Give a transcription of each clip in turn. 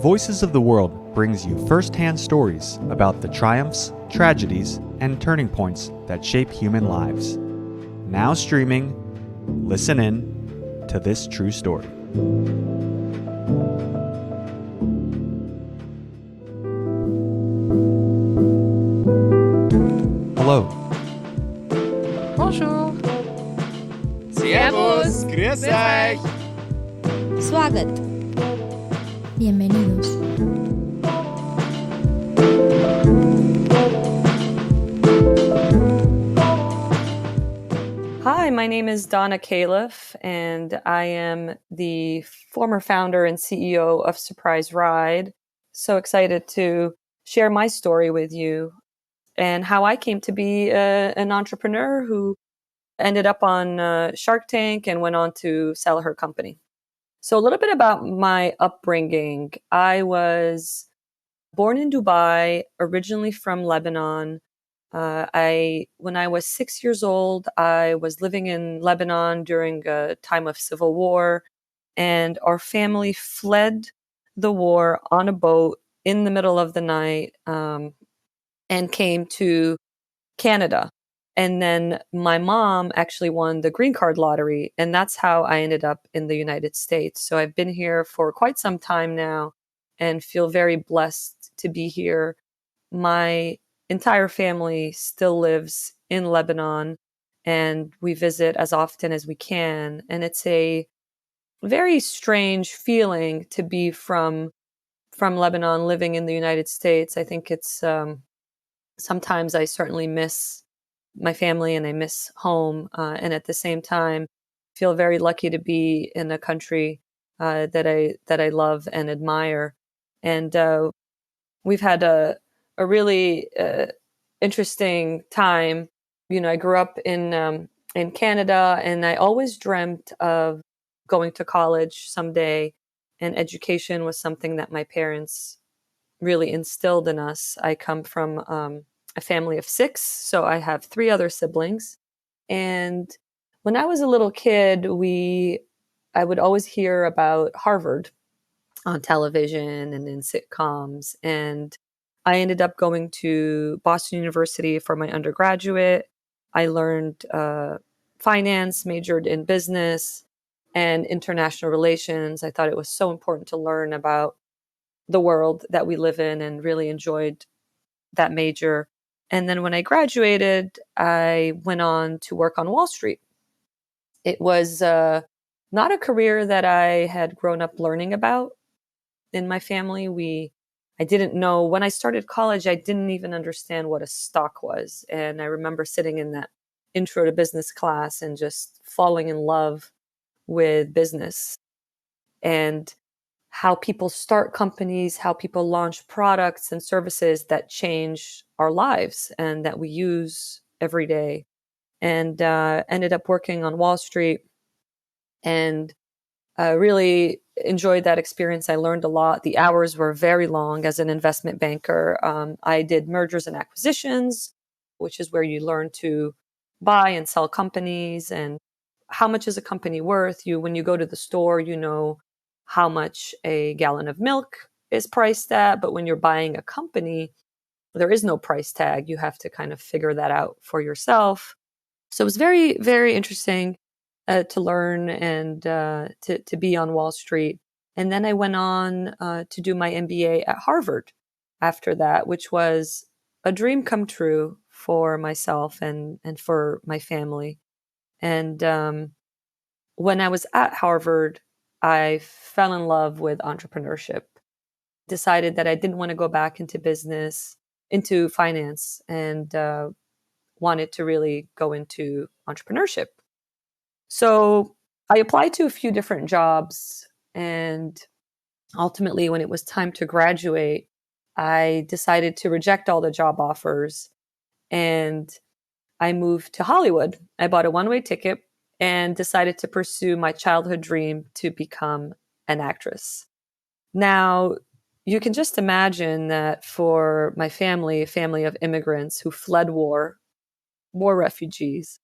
Voices of the World brings you first-hand stories about the triumphs, tragedies, and turning points that shape human lives. Now streaming, listen in to this true story. Hello. Bonjour. Servus. Grüß euch. Swagat. Bienvenidos. Hi, my name is Donna Kalife, and I am the former founder and CEO of Surprise Ride. So excited to share my story with you and how I came to be an entrepreneur who ended up on Shark Tank and went on to sell her company. So a little bit about my upbringing. I was born in Dubai, originally from Lebanon. When I was 6 years old, I was living in Lebanon during a time of civil war, and our family fled the war on a boat in the middle of the night and came to Canada. And then my mom actually won the green card lottery, and that's how I ended up in the United States. So I've been here for quite some time now and feel very blessed to be here. My entire family still lives in Lebanon, and we visit as often as we can. And it's a very strange feeling to be from Lebanon living in the United States. I think it's sometimes I certainly miss my family and I miss home, and at the same time feel very lucky to be in a country that I love and admire. And we've had a really interesting time. You know, I grew up in Canada, and I always dreamt of going to college someday. And education was something that my parents really instilled in us. I come from a family of 6, so I have 3 other siblings. And when I was a little kid, I would always hear about Harvard on television and in sitcoms. And I ended up going to Boston University for my undergraduate. I learned finance, majored in business and international relations. I thought it was so important to learn about the world that we live in, and really enjoyed that major. And then when I graduated, I went on to work on Wall Street. It was not a career that I had grown up learning about in my family. I didn't know, when I started college, I didn't even understand what a stock was. And I remember sitting in that intro to business class and just falling in love with business and how people start companies, how people launch products and services that change our lives and that we use every day. And ended up working on Wall Street and really enjoyed that experience. I learned a lot. The hours were very long as an investment banker. I did mergers and acquisitions, which is where you learn to buy and sell companies and how much is a company worth. When you go to the store, you know how much a gallon of milk is priced at. But when you're buying a company, there is no price tag. You have to kind of figure that out for yourself. So it was very, very interesting to learn and to be on Wall Street. And then I went on to do my MBA at Harvard after that, which was a dream come true for myself and for my family. And when I was at Harvard, I fell in love with entrepreneurship, decided that I didn't want to go back into business, into finance, and wanted to really go into entrepreneurship. So I applied to a few different jobs, and ultimately, when it was time to graduate, I decided to reject all the job offers, and I moved to Hollywood. I bought a one-way ticket and decided to pursue my childhood dream to become an actress. Now, you can just imagine that for my family, a family of immigrants who fled war refugees,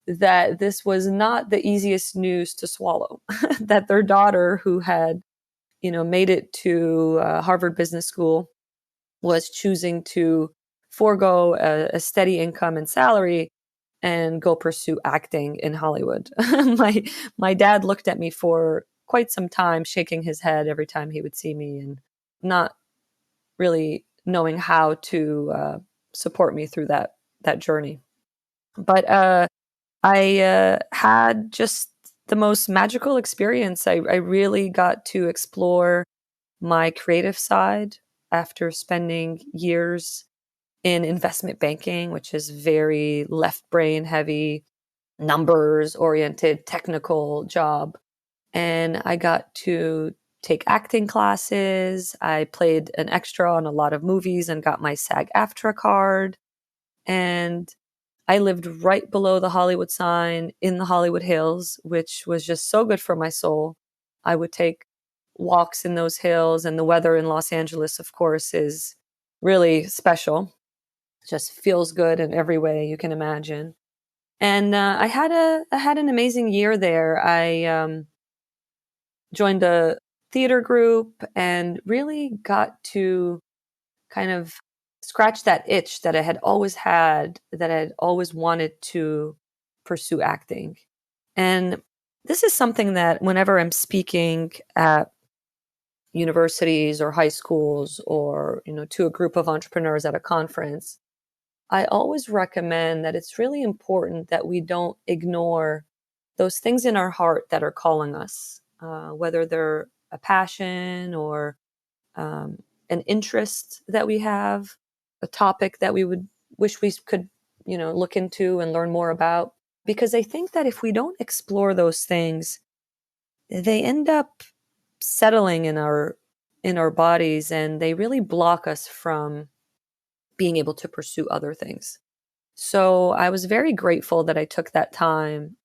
that this was not the easiest news to swallow, that their daughter, who had made it to Harvard Business School, was choosing to forego a steady income and salary and go pursue acting in Hollywood. My dad looked at me for quite some time, shaking his head every time he would see me and not really knowing how to support me through that journey. But I had just the most magical experience. I really got to explore my creative side after spending years in investment banking, which is very left brain heavy, numbers oriented, technical job. And I got to take acting classes. I played an extra on a lot of movies and got my SAG-AFTRA card. And I lived right below the Hollywood sign in the Hollywood Hills, which was just so good for my soul. I would take walks in those hills, and the weather in Los Angeles, of course, is really special. It just feels good in every way you can imagine. And I had an amazing year there. I joined a theater group and really got to kind of scratch that itch that I had always had, that I'd always wanted to pursue acting. And this is something that whenever I'm speaking at universities or high schools or, to a group of entrepreneurs at a conference, I always recommend that it's really important that we don't ignore those things in our heart that are calling us, whether they're a passion or um, an interest that we have, a topic that we would wish we could, look into and learn more about. Because I think that if we don't explore those things, they end up settling in our bodies, and they really block us from being able to pursue other things. So I was very grateful that I took that time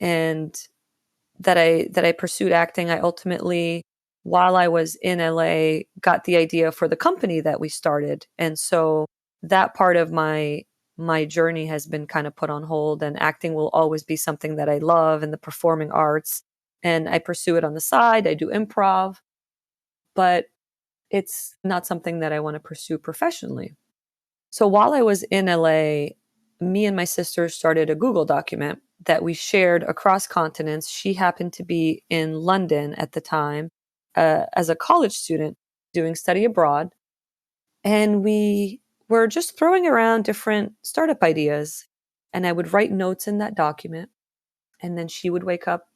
and that I pursued acting. I ultimately, while I was in LA, got the idea for the company that we started. And so that part of my journey has been kind of put on hold, and acting will always be something that I love, and the performing arts. And I pursue it on the side. I do improv, but it's not something that I want to pursue professionally. So while I was in LA, me and my sister started a Google document that we shared across continents. She happened to be in London at the time as a college student doing study abroad. And we were just throwing around different startup ideas. And I would write notes in that document. And then she would wake up,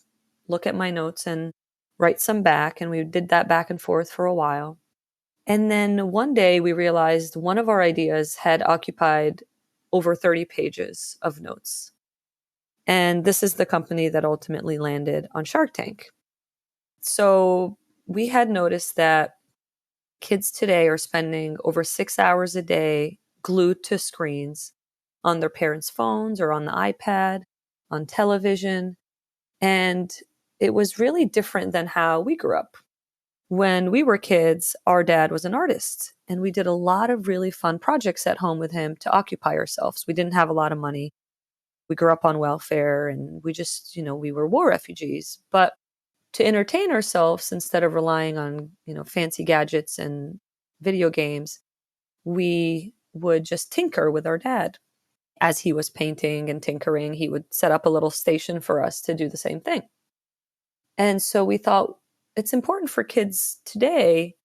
look at my notes, and write some back. And we did that back and forth for a while. And then one day we realized one of our ideas had occupied over 30 pages of notes. And this is the company that ultimately landed on Shark Tank. So we had noticed that kids today are spending over 6 hours a day glued to screens on their parents' phones or on the iPad, on television. And it was really different than how we grew up. When we were kids, our dad was an artist, and we did a lot of really fun projects at home with him to occupy ourselves. We didn't have a lot of money. We grew up on welfare, and we just, we were war refugees. But to entertain ourselves, instead of relying on, fancy gadgets and video games, we would just tinker with our dad. As he was painting and tinkering, he would set up a little station for us to do the same thing. And so we thought, it's important for kids today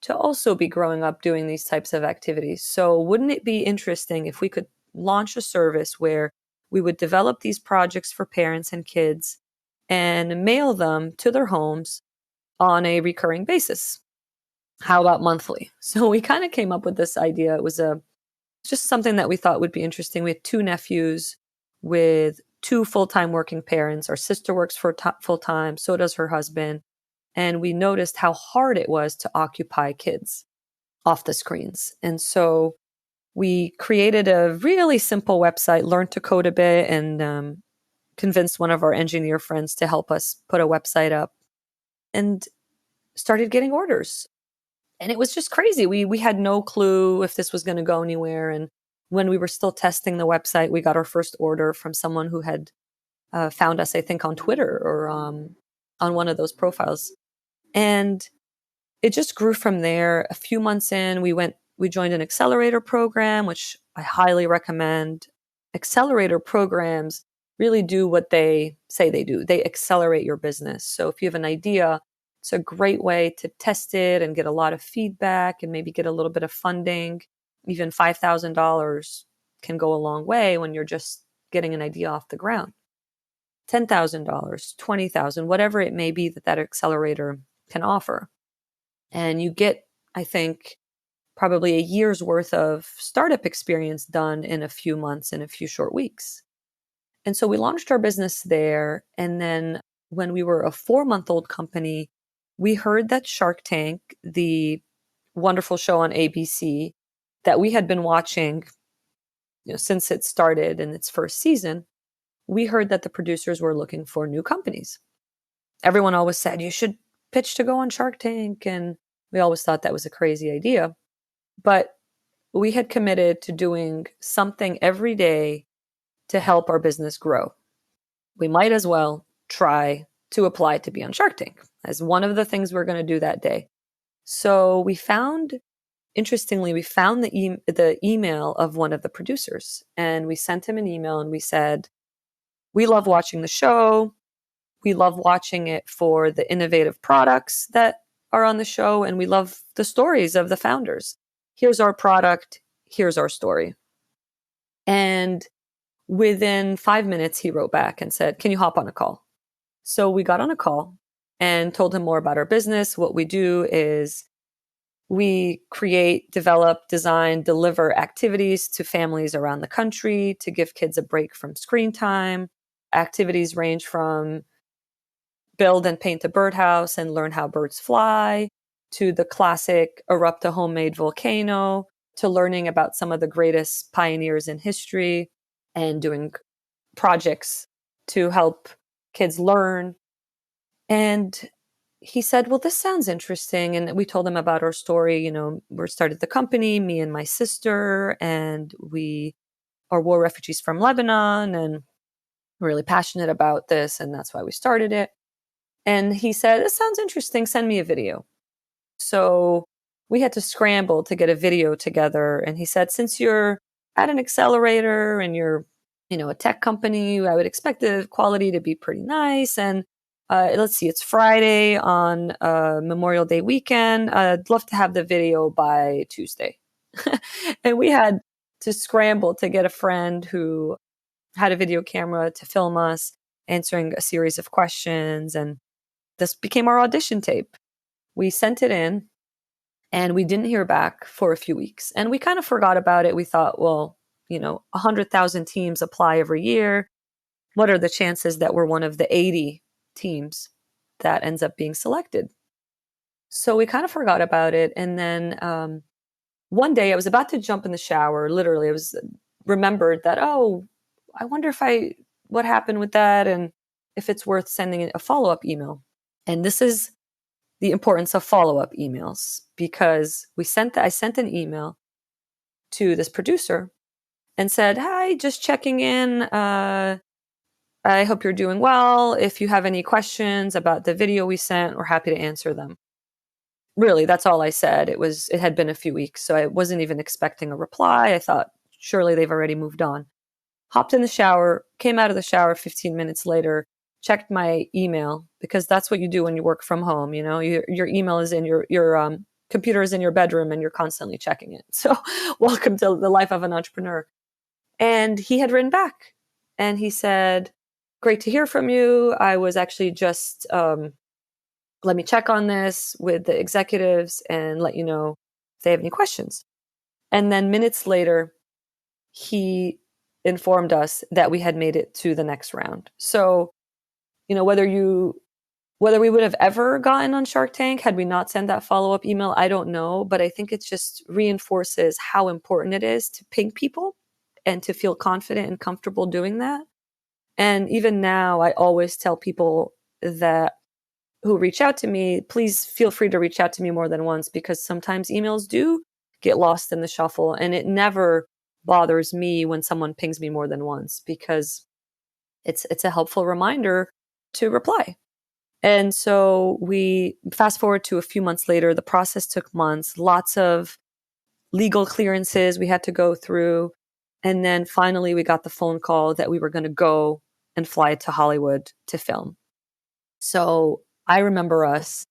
to also be growing up doing these types of activities. So wouldn't it be interesting if we could launch a service where we would develop these projects for parents and kids and mail them to their homes on a recurring basis? How about monthly? So we kind of came up with this idea. It was just something that we thought would be interesting. We had two nephews with two full-time working parents. Our sister works for full-time, so does her husband. And we noticed how hard it was to occupy kids off the screens. And so we created a really simple website, learned to code a bit, and convinced one of our engineer friends to help us put a website up, and started getting orders. And it was just crazy. We had no clue if this was going to go anywhere. And when we were still testing the website, we got our first order from someone who had found us, I think, on Twitter or on one of those profiles. And it just grew from there. A few months in, we joined an accelerator program, which I highly recommend. Accelerator programs really do what they say they do. They accelerate your business. So if you have an idea, it's a great way to test it and get a lot of feedback and maybe get a little bit of funding. Even $5,000 can go a long way when you're just getting an idea off the ground. $10,000, $20,000, whatever it may be that accelerator can offer. And you get, I think, probably a year's worth of startup experience done in a few months, in a few short weeks. And so we launched our business there. And then when we were a 4-month-old company, we heard that Shark Tank, the wonderful show on ABC that we had been watching, since it started in its first season, we heard that the producers were looking for new companies. Everyone always said, you should pitch to go on Shark Tank. And we always thought that was a crazy idea. But we had committed to doing something every day to help our business grow. We might as well try to apply to be on Shark Tank as one of the things we're going to do that day. So interestingly, we found the email of one of the producers, and we sent him an email and we said, we love watching the show. We love watching it for the innovative products that are on the show, and we love the stories of the founders. Here's our product. Here's our story. And within 5 minutes, he wrote back and said, can you hop on a call? So we got on a call and told him more about our business. What we do is we create, develop, design, deliver activities to families around the country to give kids a break from screen time. Activities range from build and paint a birdhouse and learn how birds fly, to the classic erupt a homemade volcano, to learning about some of the greatest pioneers in history and doing projects to help kids learn. And he said, well, this sounds interesting. And we told him about our story. We started the company, me and my sister, and we are war refugees from Lebanon, and we're really passionate about this. And that's why we started it. And he said, this sounds interesting. Send me a video. So we had to scramble to get a video together. And he said, since you're at an accelerator and you're, a tech company, I would expect the quality to be pretty nice. And let's see, it's Friday on Memorial Day weekend. I'd love to have the video by Tuesday. And we had to scramble to get a friend who had a video camera to film us answering a series of questions. And this became our audition tape. We sent it in and we didn't hear back for a few weeks. And we kind of forgot about it. We thought, well, 100,000 teams apply every year. What are the chances that we're one of the 80 teams that ends up being selected? So we kind of forgot about it. And then one day I was about to jump in the shower. Literally, I was remembered that, oh, I wonder what happened with that and if it's worth sending a follow-up email. And this is the importance of follow-up emails, because I sent an email to this producer and said, hi, just checking in. I hope you're doing well. If you have any questions about the video we sent, we're happy to answer them. Really, that's all I said. It had been a few weeks, so I wasn't even expecting a reply. I thought, surely they've already moved on. Hopped in the shower, came out of the shower 15 minutes later, checked my email, because that's what you do when you work from home. Your email is in your computer is in your bedroom and you're constantly checking it. So welcome to the life of an entrepreneur. And he had written back and he said, great to hear from you. I was actually just, let me check on this with the executives and let you know if they have any questions. And then minutes later, he informed us that we had made it to the next round. So, whether we would have ever gotten on Shark Tank had we not sent that follow-up email, I don't know. But I think it just reinforces how important it is to ping people and to feel confident and comfortable doing that. And even now, I always tell people who reach out to me, please feel free to reach out to me more than once, because sometimes emails do get lost in the shuffle. And it never bothers me when someone pings me more than once, because it's a helpful reminder to reply. And so we fast forward to a few months later. The process took months, lots of legal clearances we had to go through. And then finally, we got the phone call that we were going to go and fly to Hollywood to film. So I remember us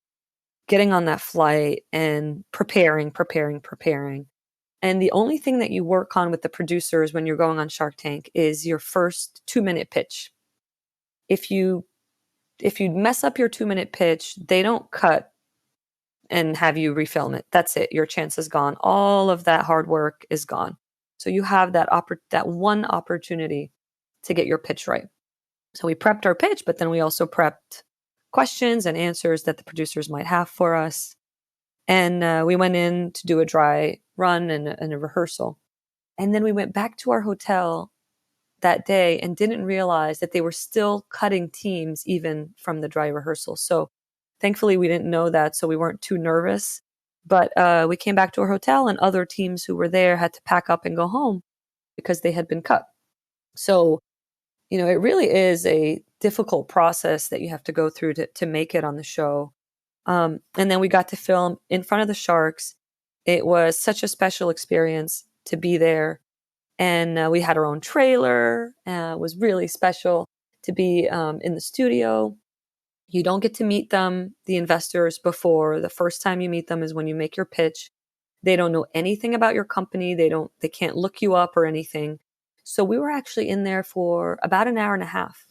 getting on that flight and preparing. And the only thing that you work on with the producers when you're going on Shark Tank is your first 2-minute pitch. If you mess up your 2-minute pitch, they don't cut and have you refilm it. That's it. Your chance is gone. All of that hard work is gone. So you have that one opportunity to get your pitch right. So we prepped our pitch, but then we also prepped questions and answers that the producers might have for us. And we went in to do a dry run and a rehearsal. And then we went back to our hotel that day and didn't realize that they were still cutting teams even from the dry rehearsal. So thankfully we didn't know that, so we weren't too nervous. But we came back to our hotel and other teams who were there had to pack up and go home because they had been cut. So, it really is a difficult process that you have to go through to make it on the show. And then we got to film in front of the sharks. It was such a special experience to be there. And we had our own trailer. It was really special to be in the studio. You don't get to meet them, the investors, before. The first time you meet them is when you make your pitch. They don't know anything about your company. They can't look you up or anything. So we were actually in there for about an hour and a half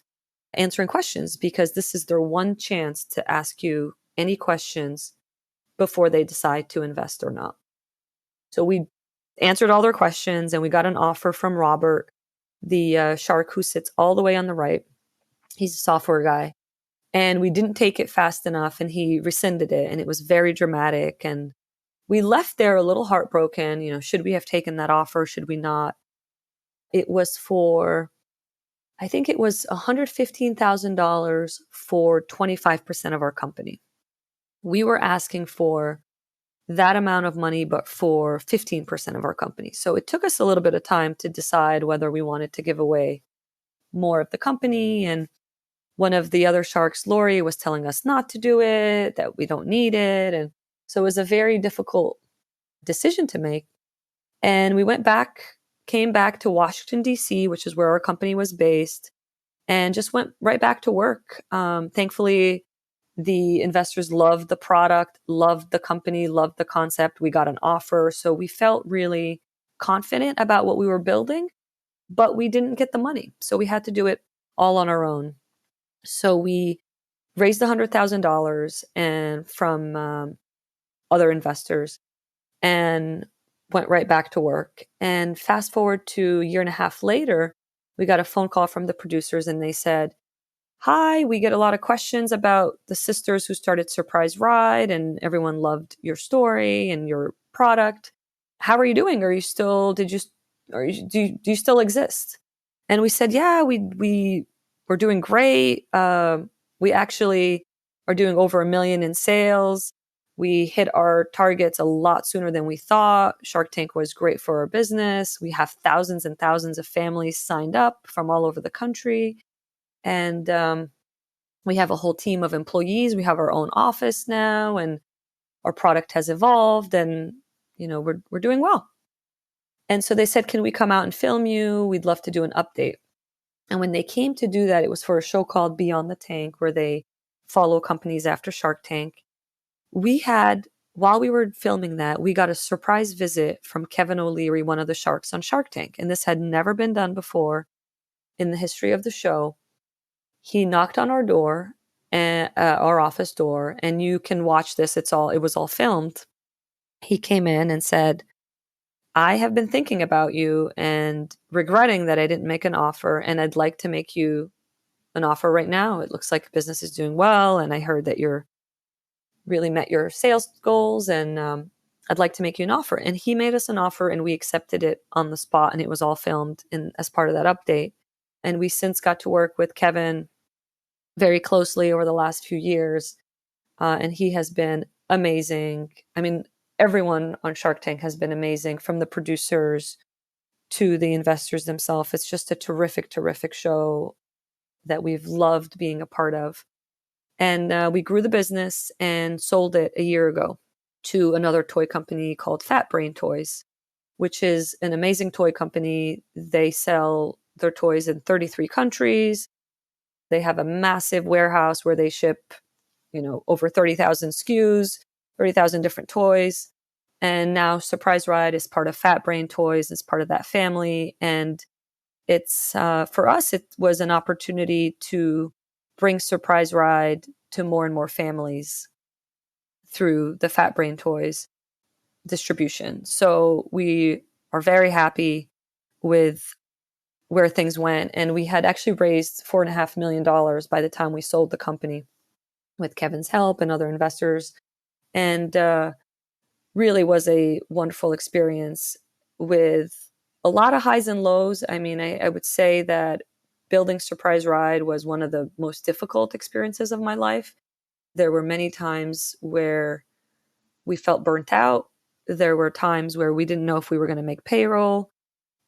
answering questions because this is their one chance to ask you any questions before they decide to invest or not. So we answered all their questions and we got an offer from Robert, the shark who sits all the way on the right. He's a software guy. And we didn't take it fast enough and he rescinded it and it was very dramatic. And we left there a little heartbroken. Should we have taken that offer? Should we not? It was I think it was $115,000 for 25% of our company. We were asking for that amount of money, but for 15% of our company. So it took us a little bit of time to decide whether we wanted to give away more of the company. And one of the other sharks, Lori, was telling us not to do it, that we don't need it. And so it was a very difficult decision to make. And we came back to Washington, D.C., which is where our company was based, and just went right back to work. Thankfully, the investors loved the product, loved the company, loved the concept. We got an offer. So we felt really confident about what we were building, but we didn't get the money. So we had to do it all on our own. So we raised $100,000 and from other investors and went right back to work. And fast forward to a year and a half later, we got a phone call from the producers and they said, "Hi, we get a lot of questions about the sisters who started Surprise Ride and everyone loved your story and your product. How are you doing? Do you still exist?" And we said, "Yeah, we're doing great. We actually are doing over $1 million in sales. We hit our targets a lot sooner than we thought. Shark Tank was great for our business. We have thousands and thousands of families signed up from all over the country. And we have a whole team of employees. We have our own office now, and our product has evolved, and we're doing well." And so they said, "Can we come out and film you? We'd love to do an update." And when they came to do that, it was for a show called Beyond the Tank, where they follow companies after Shark Tank. While we were filming that, we got a surprise visit from Kevin O'Leary, one of the sharks on Shark Tank. And this had never been done before in the history of the show. He knocked on our door, our office door, and you can watch this. It was all filmed. He came in and said, "I have been thinking about you and regretting that I didn't make an offer, and I'd like to make you an offer right now. It looks like business is doing well, and I heard that you're really met your sales goals, and I'd like to make you an offer." And he made us an offer, and we accepted it on the spot, and it was all filmed as part of that update. And we since got to work with Kevin very closely over the last few years, and he has been amazing. I mean, everyone on Shark Tank has been amazing, from the producers to the investors themselves. It's just a terrific, terrific show that we've loved being a part of. And we grew the business and sold it a year ago to another toy company called Fat Brain Toys, which is an amazing toy company. They sell their toys in 33 countries. They have a massive warehouse where they ship, over 30,000 SKUs, 30,000 different toys. And now Surprise Ride is part of Fat Brain Toys, it's part of that family. And it's, for us, it was an opportunity to bring Surprise Ride to more and more families through the Fat Brain Toys distribution. So we are very happy with where things went. And we had actually raised $4.5 million by the time we sold the company with Kevin's help and other investors. And really was a wonderful experience with a lot of highs and lows. I mean, I would say that building Surprise Ride was one of the most difficult experiences of my life. There were many times where we felt burnt out. There were times where we didn't know if we were going to make payroll.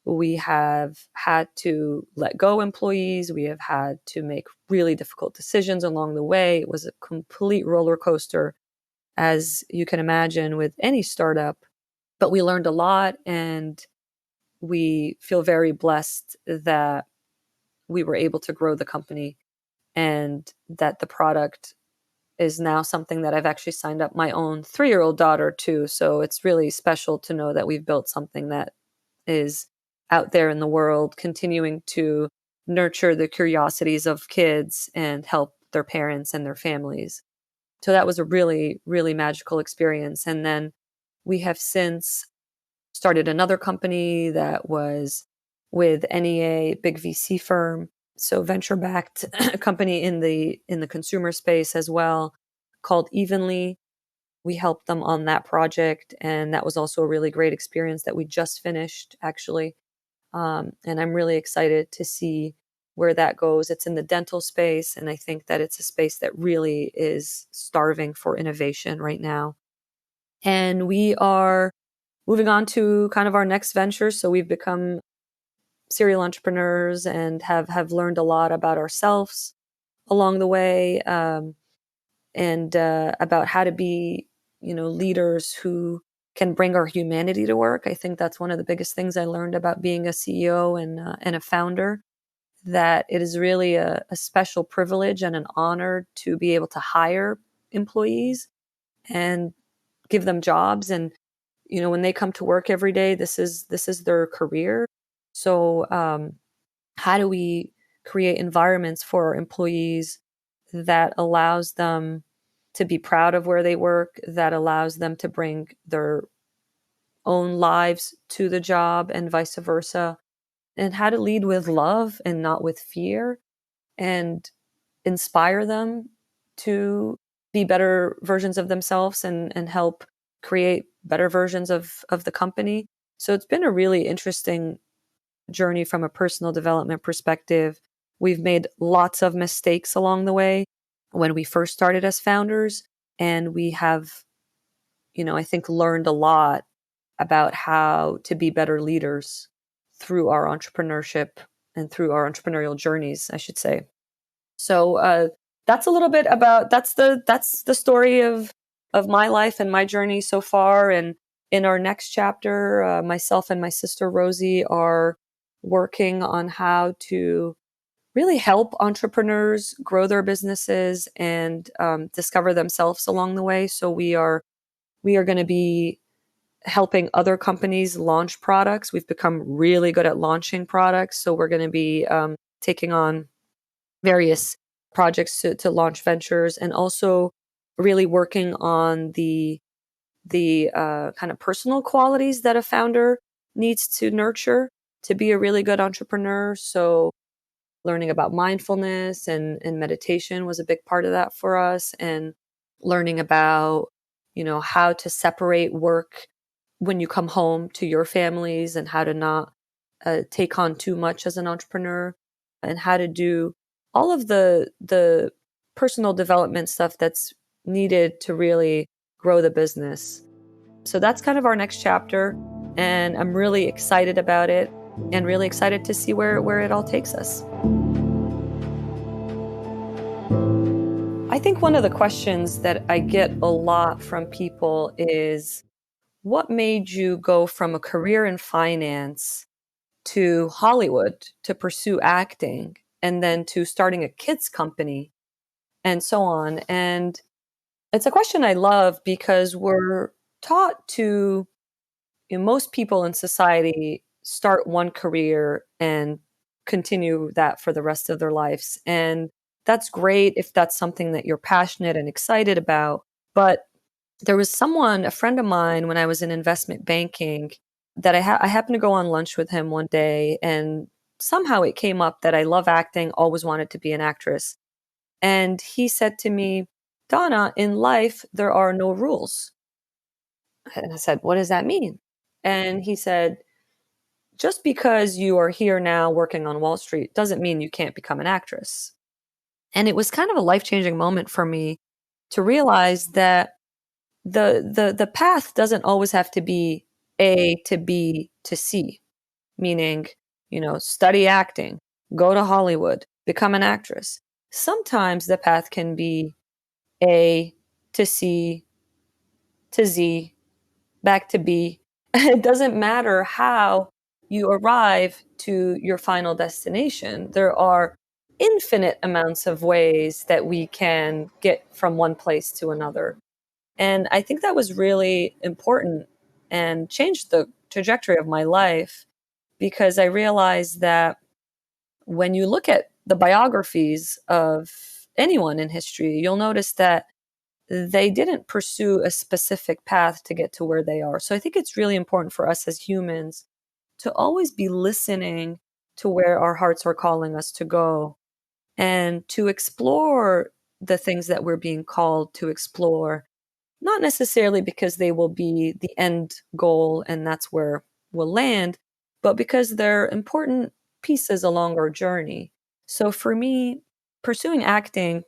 We have had to let go employees. We have had to make really difficult decisions along the way. It was a complete roller coaster, as you can imagine, with any startup. But we learned a lot, and we feel very blessed that we were able to grow the company and that the product is now something that I've actually signed up my own 3-year-old daughter to. So it's really special to know that we've built something that is out there in the world, continuing to nurture the curiosities of kids and help their parents and their families. So that was a really, really magical experience. And then we have since started another company that was with NEA, big VC firm, so venture-backed company in the consumer space as well, called Evenly. We helped them on that project, and that was also a really great experience that we just finished, actually. And I'm really excited to see where that goes. It's in the dental space, and I think that it's a space that really is starving for innovation right now. And we are moving on to kind of our next venture. So we've become serial entrepreneurs and have learned a lot about ourselves along the way, and about how to be, leaders who can bring our humanity to work. I think that's one of the biggest things I learned about being a CEO and a founder, that it is really a special privilege and an honor to be able to hire employees and give them jobs. And, when they come to work every day, this is their career. So how do we create environments for our employees that allows them to be proud of where they work, that allows them to bring their own lives to the job and vice versa, and how to lead with love and not with fear, and inspire them to be better versions of themselves and help create better versions of the company. So it's been a really interesting journey from a personal development perspective. We've made lots of mistakes along the way when we first started as founders, and we have, I think, learned a lot about how to be better leaders through our entrepreneurship and through our entrepreneurial journeys, I should say. So that's a little bit about that's the story of my life and my journey so far. And in our next chapter, myself and my sister Rosie are working on how to really help entrepreneurs grow their businesses and discover themselves along the way. So we are going to be helping other companies launch products. We've become really good at launching products. So we're going to be taking on various projects to launch ventures, and also really working on the kind of personal qualities that a founder needs to nurture to be a really good entrepreneur. So learning about mindfulness and meditation was a big part of that for us, and learning about, how to separate work when you come home to your families, and how to not take on too much as an entrepreneur, and how to do all of the personal development stuff that's needed to really grow the business. So that's kind of our next chapter, and I'm really excited about it and really excited to see where it all takes us. I think one of the questions that I get a lot from people is, what made you go from a career in finance to Hollywood to pursue acting and then to starting a kids company and so on? And it's a question I love because we're taught to, most people in society start one career and continue that for the rest of their lives. And that's great if that's something that you're passionate and excited about. But there was someone, a friend of mine, when I was in investment banking, that I happened to go on lunch with him one day, and somehow it came up that I love acting, always wanted to be an actress. And he said to me, Donna, in life, there are no rules. And I said, what does that mean? And he said, just because you are here now working on Wall Street doesn't mean you can't become an actress. And it was kind of a life-changing moment for me to realize that the path doesn't always have to be A to B to C, meaning, study acting, go to Hollywood, become an actress. Sometimes the path can be A to C to Z, back to B. It doesn't matter how you arrive to your final destination. There are infinite amounts of ways that we can get from one place to another. And I think that was really important and changed the trajectory of my life, because I realized that when you look at the biographies of anyone in history, you'll notice that they didn't pursue a specific path to get to where they are. So I think it's really important for us as humans to always be listening to where our hearts are calling us to go, and to explore the things that we're being called to explore, not necessarily because they will be the end goal and that's where we'll land, but because they're important pieces along our journey. So for me, pursuing acting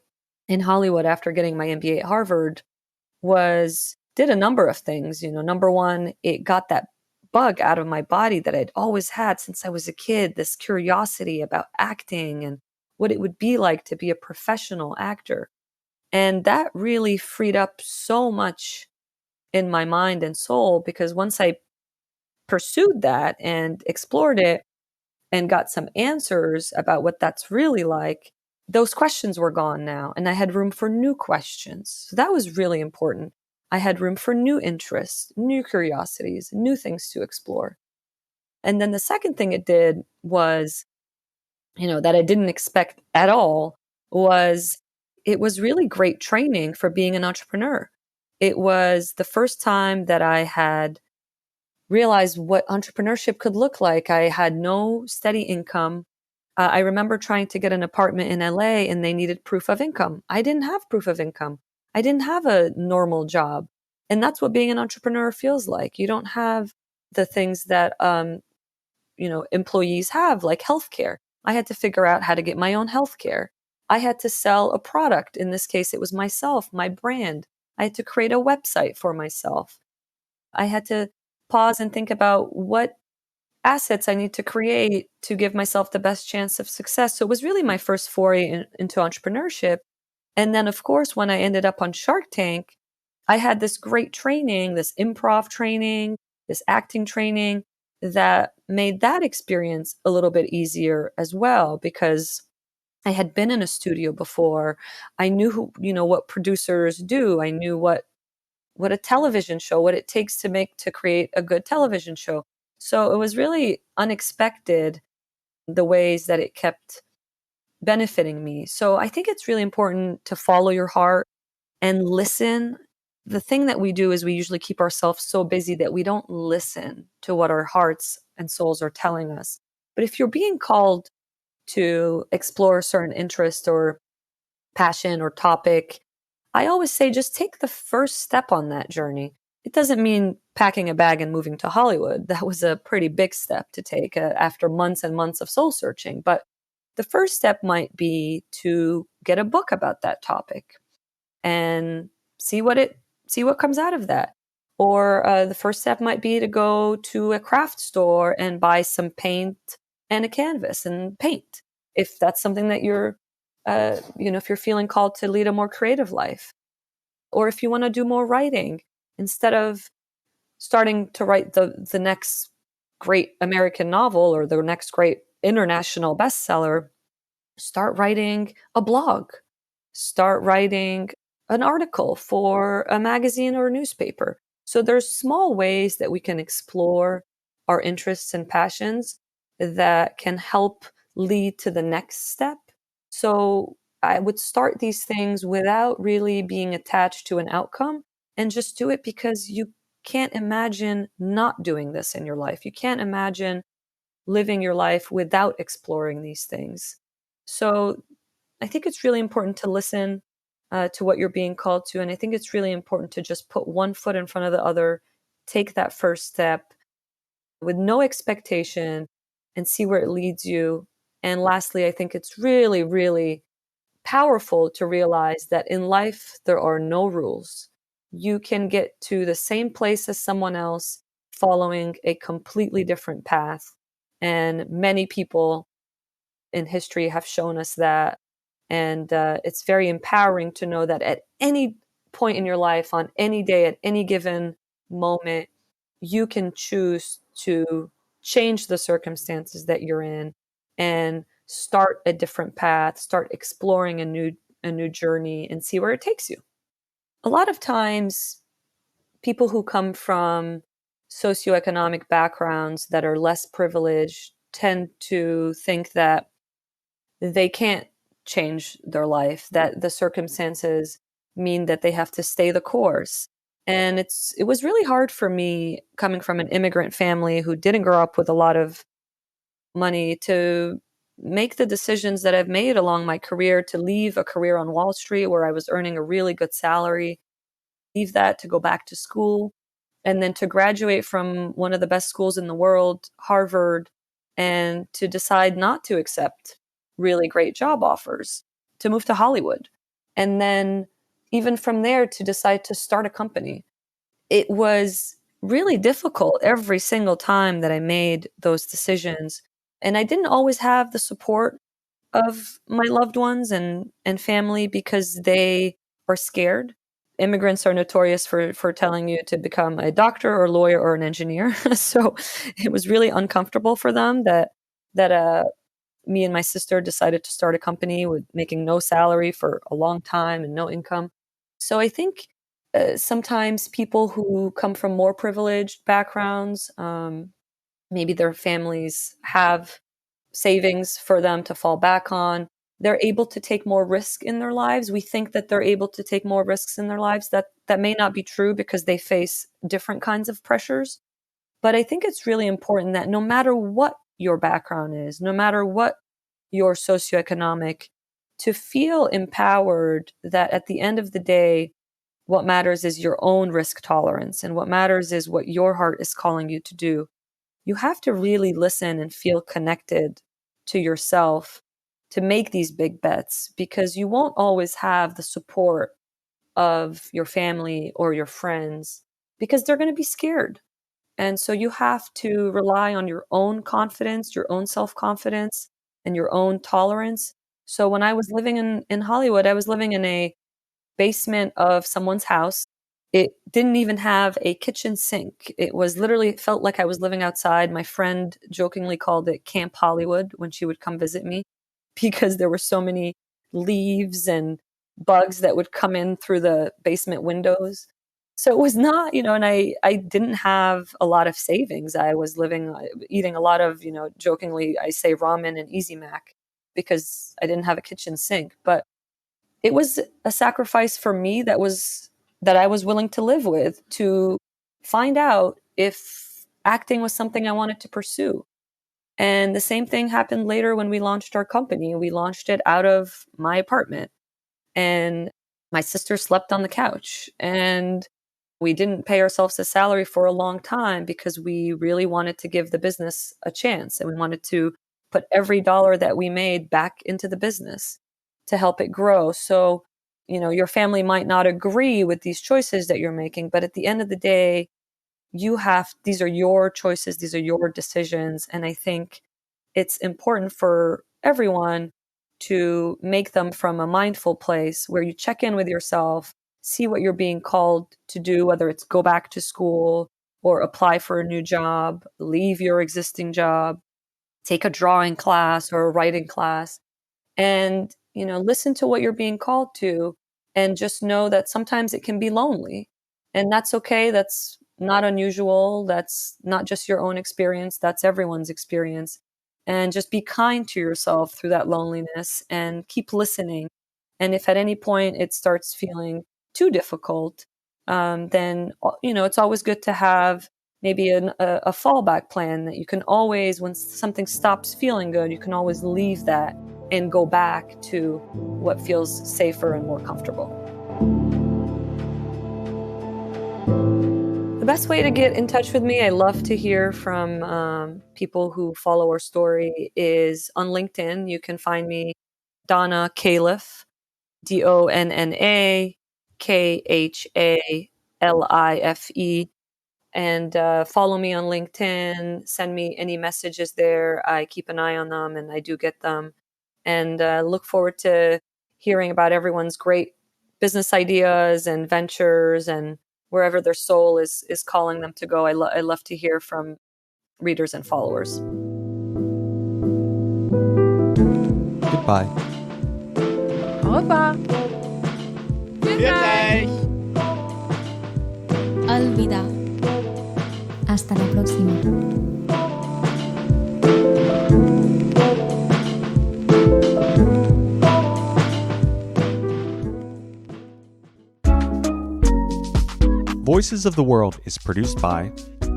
in Hollywood after getting my MBA at Harvard did a number of things. Number one, it got that bug out of my body that I'd always had since I was a kid, this curiosity about acting and what it would be like to be a professional actor. And that really freed up so much in my mind and soul, because once I pursued that and explored it and got some answers about what that's really like, those questions were gone now. And I had room for new questions. So that was really important. I had room for new interests, new curiosities, new things to explore. And then the second thing it did was, that I didn't expect at all, was it was really great training for being an entrepreneur. It was the first time that I had realized what entrepreneurship could look like. I had no steady income. I remember trying to get an apartment in LA and they needed proof of income. I didn't have proof of income. I didn't have a normal job. And that's what being an entrepreneur feels like. You don't have the things that, employees have, like healthcare. I had to figure out how to get my own healthcare. I had to sell a product. In this case, it was myself, my brand. I had to create a website for myself. I had to pause and think about what assets I need to create to give myself the best chance of success. So it was really my first foray into entrepreneurship. And then, of course, when I ended up on Shark Tank, I had this great training, this improv training, this acting training that made that experience a little bit easier as well, because I had been in a studio before. I knew what producers do. I knew what a television show, what it takes to create a good television show. So it was really unexpected, the ways that it kept benefiting me. So I think it's really important to follow your heart and listen. The thing that we do is we usually keep ourselves so busy that we don't listen to what our hearts and souls are telling us. But if you're being called to explore a certain interest or passion or topic, I always say just take the first step on that journey. It doesn't mean packing a bag and moving to Hollywood. That was a pretty big step to take after months and months of soul searching. But the first step might be to get a book about that topic and see what comes out of that. Or the first step might be to go to a craft store and buy some paint and a canvas and paint, if that's something that you're if you're feeling called to lead a more creative life, or if you want to do more writing, instead of starting to write the next great American novel or the next great international bestseller, start writing a blog, start writing an article for a magazine or a newspaper. So there's small ways that we can explore our interests and passions that can help lead to the next step. So I would start these things without really being attached to an outcome and just do it because you can't imagine not doing this in your life. You can't imagine living your life without exploring these things. So I think it's really important to listen to what you're being called to. And I think it's really important to just put one foot in front of the other, take that first step with no expectation and see where it leads you. And lastly, I think it's really, really powerful to realize that in life, there are no rules. You can get to the same place as someone else following a completely different path. And many people in history have shown us that. And it's very empowering to know that at any point in your life, on any day, at any given moment, you can choose to change the circumstances that you're in and start a different path, start exploring a new journey and see where it takes you. A lot of times people who come from socioeconomic backgrounds that are less privileged tend to think that they can't change their life, that the circumstances mean that they have to stay the course. And it was really hard for me coming from an immigrant family who didn't grow up with a lot of money to make the decisions that I've made along my career, to leave a career on Wall Street where I was earning a really good salary, leave that to go back to school, and then to graduate from one of the best schools in the world, Harvard, and to decide not to accept really great job offers, to move to Hollywood. And then even from there to decide to start a company. It was really difficult every single time that I made those decisions. And I didn't always have the support of my loved ones and family because they are scared. Immigrants are notorious for telling you to become a doctor or lawyer or an engineer. So it was really uncomfortable for them that me and my sister decided to start a company with making no salary for a long time and no income. So I think sometimes people who come from more privileged backgrounds, maybe their families have savings for them to fall back on. They're able to take more risk in their lives. We think that they're able to take more risks in their lives. That may not be true because they face different kinds of pressures. But I think it's really important that no matter what your background is, no matter what your socioeconomic, to feel empowered that at the end of the day, what matters is your own risk tolerance and what matters is what your heart is calling you to do. You have to really listen and feel connected to yourself to make these big bets because you won't always have the support of your family or your friends because they're going to be scared. And so you have to rely on your own confidence, your own self-confidence, and your own tolerance. So when I was living in Hollywood, I was living in a basement of someone's house. It didn't even have a kitchen sink. It was literally, it felt like I was living outside. My friend jokingly called it Camp Hollywood when she would come visit me because there were so many leaves and bugs that would come in through the basement windows. So it was not, and I didn't have a lot of savings. I was eating a lot of, jokingly, I say ramen and Easy Mac because I didn't have a kitchen sink. But it was a sacrifice for me that I was willing to live with to find out if acting was something I wanted to pursue. And the same thing happened later when we launched our company. We launched it out of my apartment and my sister slept on the couch and we didn't pay ourselves a salary for a long time because we really wanted to give the business a chance and we wanted to put every dollar that we made back into the business to help it grow. So, your family might not agree with these choices that you're making, but at the end of the day, these are your choices, these are your decisions. And I think it's important for everyone to make them from a mindful place where you check in with yourself, see what you're being called to do, whether it's go back to school or apply for a new job, leave your existing job, take a drawing class or a writing class, and, listen to what you're being called to, and just know that sometimes it can be lonely, and that's okay. That's not unusual. That's not just your own experience. That's everyone's experience. And just be kind to yourself through that loneliness and keep listening. And if at any point it starts feeling too difficult, then, it's always good to have maybe a fallback plan that you can always, when something stops feeling good, you can always leave that and go back to what feels safer and more comfortable. The best way to get in touch with me, I love to hear from people who follow our story, is on LinkedIn. You can find me, Donna Kalife, DonnaKhaLife, and follow me on LinkedIn. Send me any messages there. I keep an eye on them, and I do get them. And look forward to hearing about everyone's great business ideas and ventures and wherever their soul is calling them to go. I love to hear from readers and followers. Goodbye. Au revoir. Good night. Alvida. Hasta la próxima. Voices of the World is produced by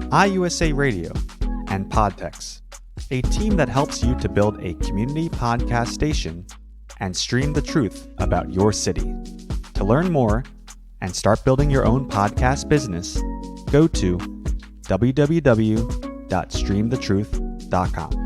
IUSA Radio and Podtex, a team that helps you to build a community podcast station and stream the truth about your city. To learn more and start building your own podcast business, go to www.streamthetruth.com.